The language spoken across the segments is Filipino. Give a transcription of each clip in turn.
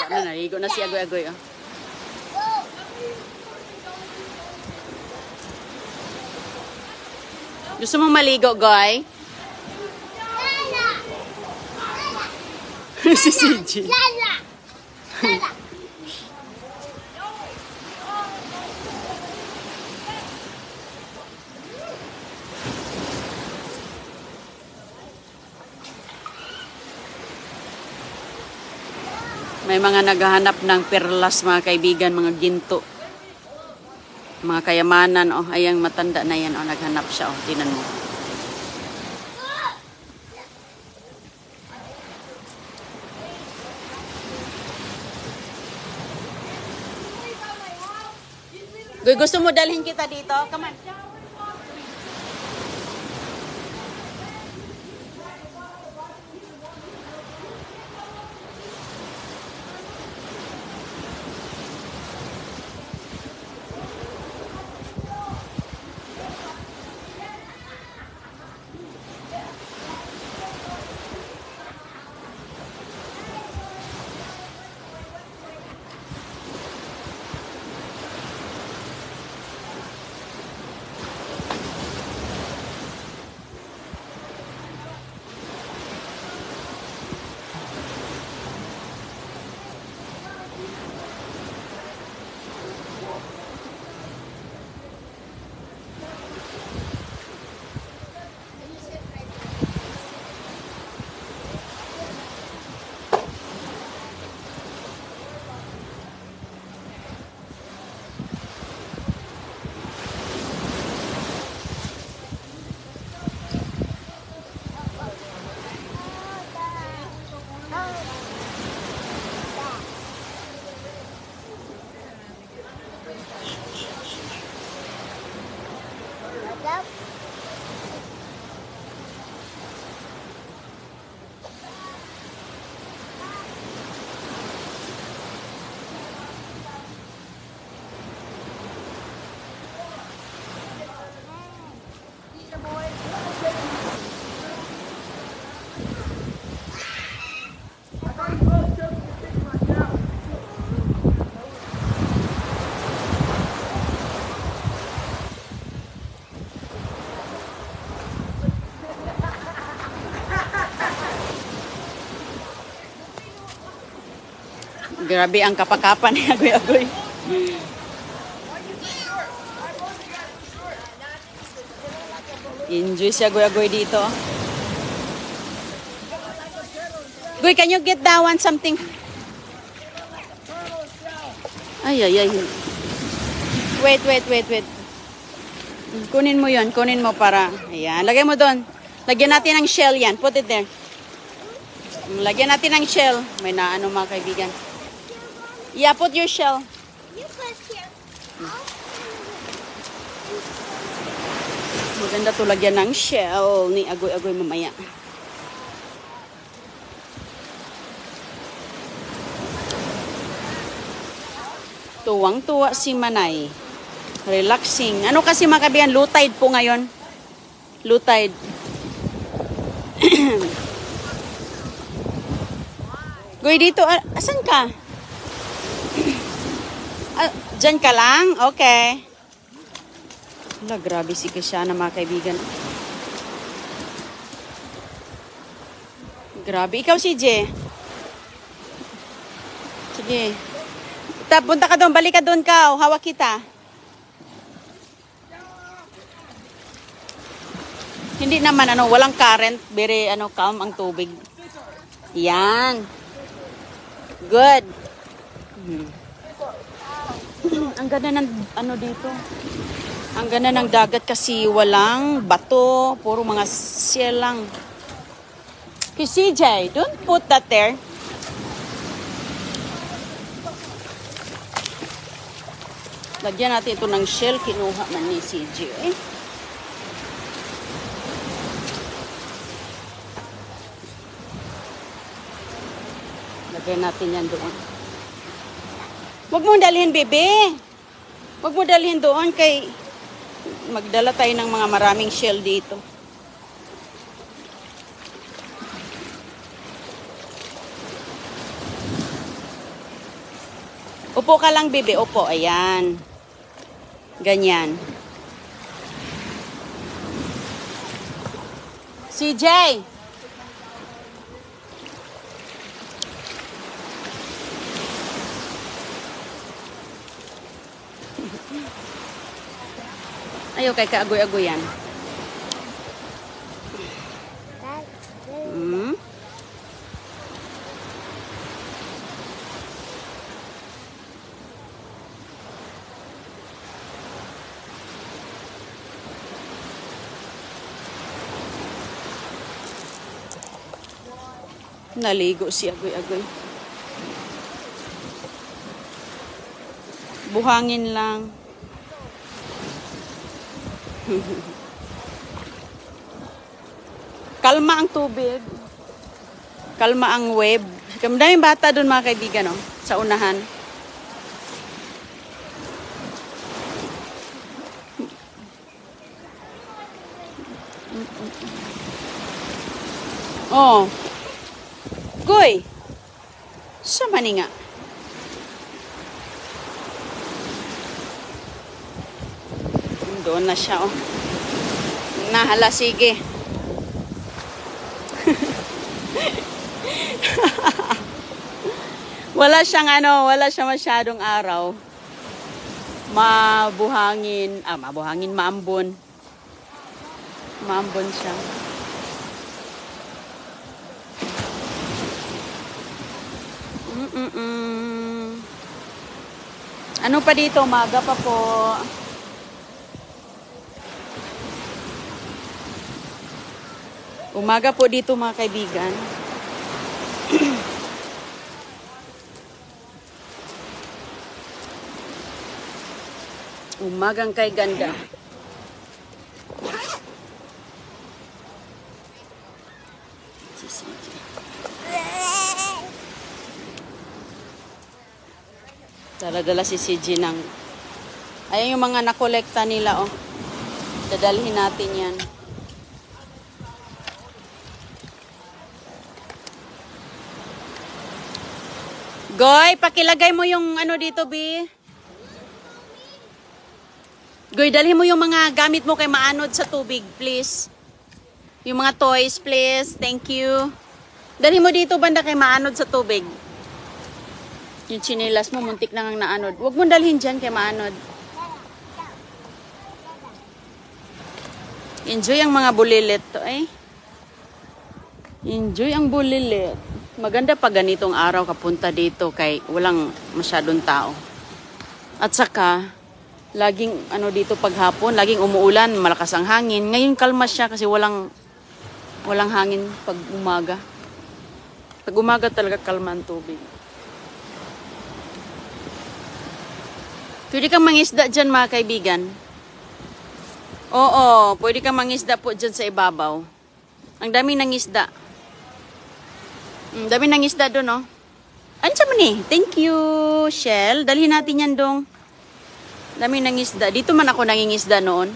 Naligo na si Agoy-Agoy. Oh. Gusto mo maligo, Goy? Si CJ. May mga naghahanap ng perlas, mga kaibigan, mga ginto. Mga kayamanan, oh, ayang matanda na yan, oh, naghanap siya, oh, tinan mo. Gusto mo dalhin kita dito? Come on. Grabe ang kapakapan ni Agoy-Agoy. Enjoy si Agoy-Agoy dito. Goy, can you get that one something? Ay. Wait. Kunin mo yon, kunin mo para. Ayan, lagay mo doon. Lagyan natin ng shell yan. Put it there. Lagyan natin ng shell. May naano mga kaibigan. Yeah, put your shell. You put here. Maganda to lagyan ng shell ni Agoy-Agoy mamaya. Tuwang-tuwa si Manay. Relaxing. Ano kasi mga kaibigan, low tide po ngayon. Low tide. Goy dito, asan ka? Diyan ka lang? Okay. Wala, grabe si Kasiana mga kaibigan. Grabe. Ikaw si J. Sige. Punta ka doon. Balik ka doon ka. Hawak kita. Hindi naman, walang current. Very, calm ang tubig. Yan. Good. Ang ganda ng dito. Ang ganda ng dagat kasi walang bato, puro mga shell lang. Okay, CJ, don't put that there. Lagyan natin ito ng shell, kinuha man ni CJ. Lagyan natin yan doon. Huwag mong dalhin, bebe. Huwag mo dalhin doon kay magdala tayo ng mga maraming shell dito. Upo ka lang, bibi. Upo. Ayan. Ganyan. CJ! Ayaw kay kaagoy-agoyan. Naligo si agoy-agoy. Buhangin lang. Kalma ang tubig. Kalma ang wave. Daming bata doon mga kaibigan, no? Sa unahan. Oh. Goy. Sa mani nga. Doon na siya, oh. Nahala, sige. Wala siyang masyadong araw. Mabuhangin, maambon. Maambon siya. Ano pa dito? Umaga pa po. Umaga po dito mga kaibigan. Umagang kay ganda. Dala-dala si CG ng... Ayan yung mga nakolekta nila, oh. Dadalhin natin yan. Goy, pakilagay mo yung ano dito, Bi. Goy, dalhin mo yung mga gamit mo kay Maanod sa tubig, please. Yung mga toys, please. Thank you. Dalhin mo dito, banda kay Maanod sa tubig. Yung chinelas mo, muntik na ngang naanod. Huwag mo dalhin dyan kay Maanod. Enjoy ang mga bulilit to, eh. Enjoy ang bulilit. Maganda pa ganitong araw kapunta dito kay walang masyadong tao. At saka, laging ano dito paghapon, laging umuulan, malakas ang hangin. Ngayon kalma siya kasi walang hangin pag umaga. Pag umaga talaga kalma ang tubig. Pwede kang mangisda dyan mga kaibigan. Oo, pwede kang mangisda po dyan sa ibabaw. Ang dami ng isda. Dami ng isda doon, oh. Ano sa man eh? Thank you, Shell. Dalhin natin yan dong. Dami ng isda. Dito man ako nangingisda noon.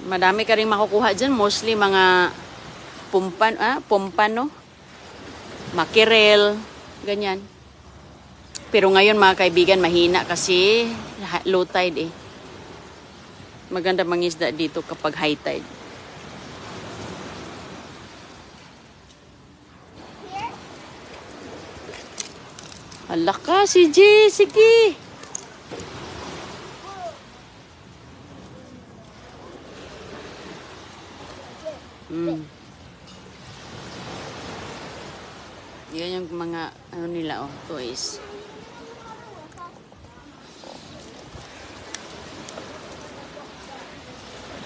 Madami ka rin makukuha dyan. Mostly mga pumpano. Makirel. Ganyan. Pero ngayon mga kaibigan, mahina kasi low tide eh. Maganda mangisda dito kapag high tide. Hala ka, CJ. Sige. Yan yung mga ano nila, oh, toys.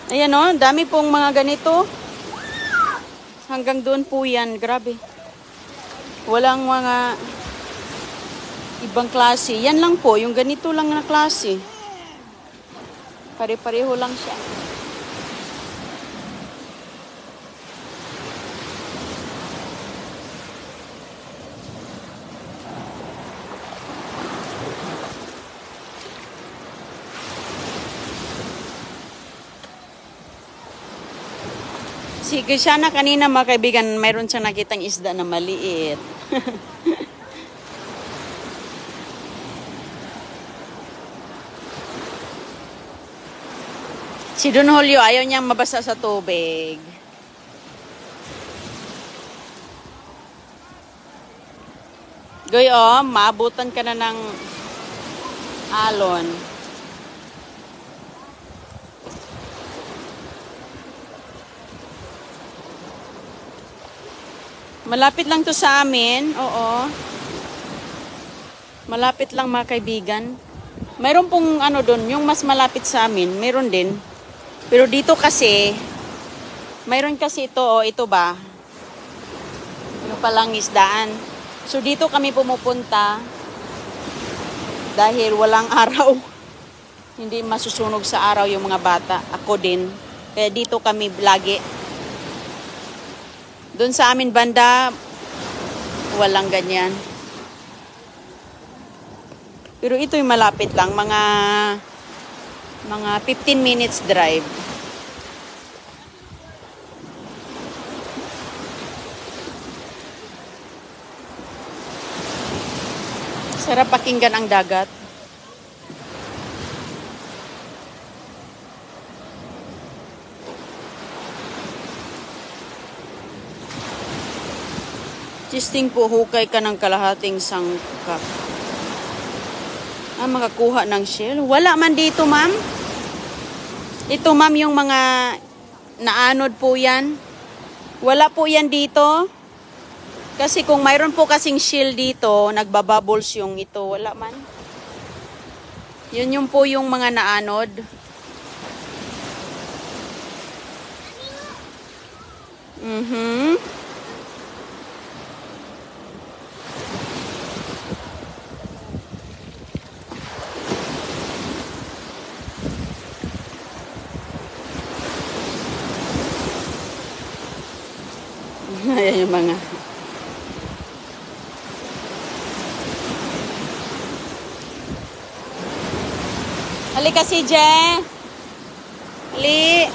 Ayan, oh, dami pong mga ganito. Hanggang doon po yan. Grabe. Walang mga ibang klase. Yan lang po, yung ganito lang na klase. Pare-pareho lang siya. Si Krishana kanina mga kaibigan, mayroon siyang nakitang isda na maliit. Si Don Julio ayaw niyang mabasa sa tubig. Goy, oh, maabutan ka na ng alon. Malapit lang to sa amin, oo. Malapit lang mga kaibigan. Mayroon pong ano doon, yung mas malapit sa amin, mayroon din. Pero dito kasi, mayroon kasi ito, oh, ito ba? Yung palang isdaan. So dito kami pumupunta dahil walang araw. Hindi masusunog sa araw yung mga bata. Ako din. Kaya dito kami lagi. Doon sa amin banda, walang ganyan. Pero ito yung malapit lang, mga 15 minutes drive. Sarap pakinggan ang dagat. Testing po, hukay ka ng kalahating sangkap. Makakuha ng shell. Wala man dito, ma'am. Ito, ma'am, yung mga naanod po yan. Wala po yan dito. Kasi kung mayroon po kasing shell dito, nagbabubbles yung ito. Wala man. Yun yung po yung mga naanod. Ayan yung mga. Halika si Je. Hali.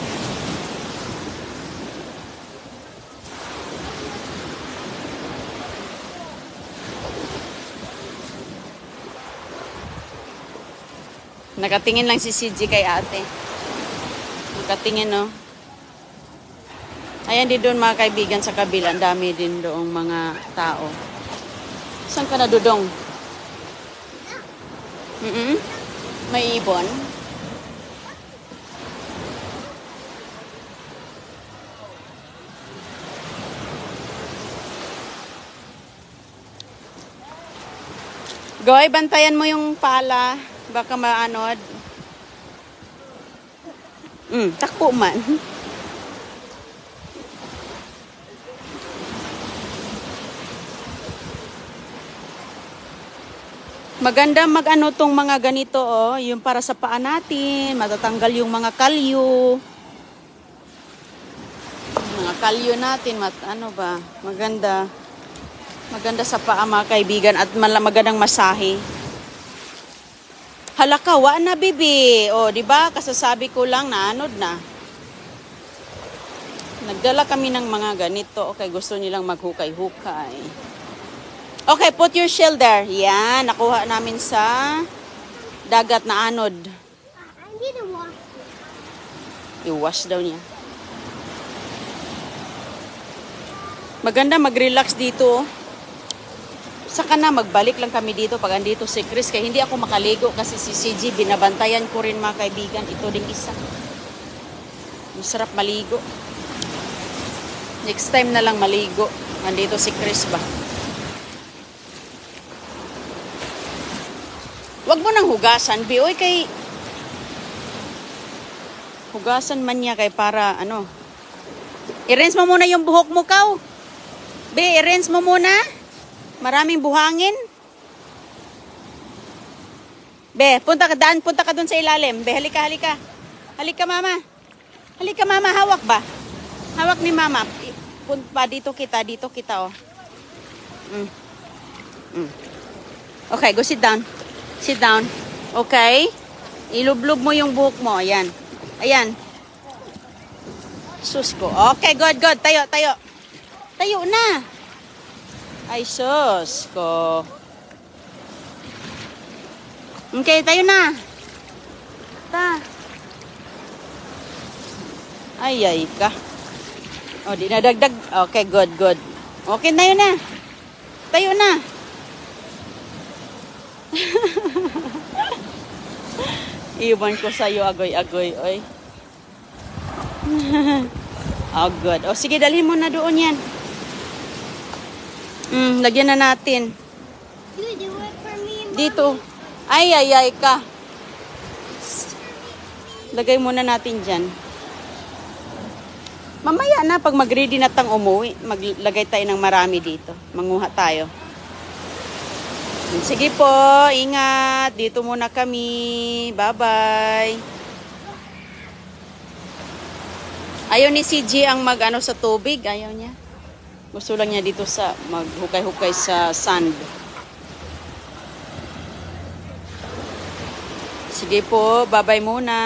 Nakatingin lang si CJ kay ate. Nakatingin, no? Ayan din doon mga kaibigan sa kabila. Ang dami din doong mga tao. Saan ka na, Dudong? May ibon. Goy, bantayan mo yung pala. Baka maanod. Takpo man. Maganda mag-ano tong mga ganito, oh, yung para sa paa natin, matatanggal yung mga kalyo. Mga kalyo natin, ano ba, maganda. Maganda sa paa mga kaibigan at magandang masahe. Halakawa na, bibi. O, di ba? Kasasabi ko lang na anod na. Nagdala kami ng mga ganito. Okay, gusto nilang maghukay-hukay. Okay, put your shell there. Yan, nakuha namin sa dagat na anod. I need to wash. I-wash daw niya. Maganda mag-relax dito. Saka na, magbalik lang kami dito pag andito si Chris. Kaya hindi ako makaligo kasi si CG, binabantayan ko rin mga kaibigan. Ito ding isa. Masarap maligo. Next time na lang maligo. Andito si Chris ba? Wag mo nang hugasan, Bi. Oy, kay hugasan man niya kay para ano. I-rinse mo muna yung buhok mo, Kaw. Bi, i-rinse mo muna. Maraming buhangin. Be, punta ka dun sa ilalim. Be, halika. Halika, mama. Halika, mama. Hawak ba? Hawak ni mama. Punta dito kita, oh. Okay, go sit down. Sit down. Okay? Ilublog mo yung buhok mo. Ayan. Ayan. Sus ko. Okay, good, good. Tayo, tayo. Tayo na. Ay, sus ko. Okay, tayo na. Ta. Ay ka. Oh, di na dagdag. Okay, good, good. Okay, tayo na. Tayo na. Iwan ko sa'yo, agoy-agoy, oy. Oh, good. Oh, sige, dalhin mo na doon yan. Lagyan na natin. You do it for me, Mommy. Dito. Ay ka. Lagay muna natin dyan. Mamaya na, pag mag-ready na tang umuwi, maglagay tayo ng marami dito. Manguha tayo. Sige po, ingat. Dito muna kami. Bye-bye. Ayaw ni CG ang mag-ano sa tubig. Ayaw niya. Gusto lang niya dito sa maghukay-hukay sa sand. Sige po, bye-bye muna.